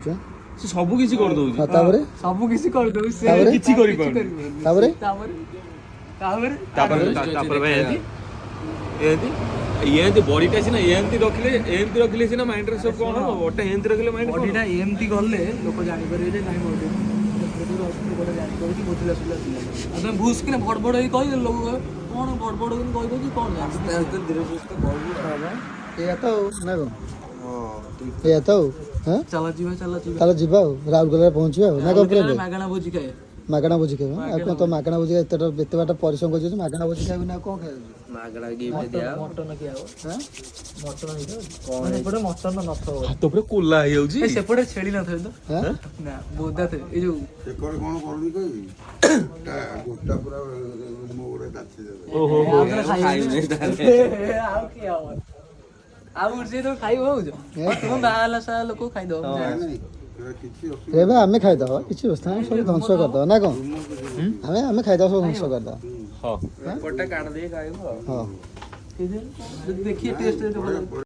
ସେ ସବୁ କିଛି କରିଦଉଛି। ତାପରେ ସବୁ କିଛି କରିଦଉଛି ସେ ତାପରେ କିଛି କରିପାରୁନି। ତାପରେ ତାପରେ ତାପରେ ତାପରେ ଭାଇ ଏମିତି ବଡିଟା ସିନା ଏମିତି ରଖିଲେ ସିନା ମାଇଣ୍ଡରେ ସବୁ କଣ ହବ। ବଡିଟା ଏମିତି ରଖିଲେ ମାଇଣ୍ଡ ବଡିଟା ଏମିତି ଗଲେ ଲୋକ ଜାଣିପାରିବେ ଯେ ନାଇଁ ବଡି ଜାଣିପାରୁଛି ବୁଝିଲା ପିଲା ଆଉ ତମେ ଭୁସ୍ କିନା ବଡ ବଡ ହେଇ କହିଦେଲେ ଲୋକ କଣ ବଡ ବଡ ହେଇ କହିଦଉଛି କଣ ଆସ୍ତେ ଆସ୍ତେ ଧୀରେ ସୁସ୍ଥ କହିବୁ ଏଇଆ ତ ଆଉ ନା କଣ ଏଇଆ ତ ଆଉ ଚାଲ ଯିବା ତାହେଲେ ଯିବା ଆଉ ରାଉରକେଲାରେ ପହଞ୍ଚିବା ଆଉ ନା କଣ ପ୍ରିୟ ମାଗଣା ଭୋଜି ଖାଏ ମାଗଣା ଭୋଜି ଖାଇବା ଆଉ କଣ ତ ମାଗଣା ଭୋଜି ଏତେ ବାଟ ପରିଶ୍ରମ କରୁଛୁ ମାଗଣା ଭୋଜି ଖାଇବୁ ନା କଣ ଖାଇବୁ ମାଗଣା ମଟନ ଖିଆ ହବ ମଟନ ହେଇଥିବ ସେପଟେ ମଟନ ନଥିବ ହାତ ପୁରା କୋଲା ହେଇଯାଉଛି। ସେପଟେ ଛେଳି ନଥିବେ ତ ନା ବୋଦା ଥିବେ ଏଇ ଯୋଉ ସେକରେ କଣ କରୁନି କହିବି ଗୋଟା ପୁରା ମୋ ଗୋଟେ କାଛି ଦେବେ ଆଉ କି ହବ ଆଉ ସେ ତ ଖାଇବ ହଉଛ ତମ ବାହା ହେଲା ସାରା ଲୋକ ଖାଇଦବ ଏବେ ଆମେ ଖାଇଦବା କିଛି ଅବସ୍ଥା ନାହିଁ ସବୁ ଧ୍ୱଂସ କରିଦବା ନା କଣ ଆମେ ଖାଇଦବା ସବୁ ଧ୍ୱଂସ କରିଦବା ଗୋଟେ କାଢ ଦେଇ ଖାଇବ ହଁ ଦେଖିଏ ଟେଷ୍ଟ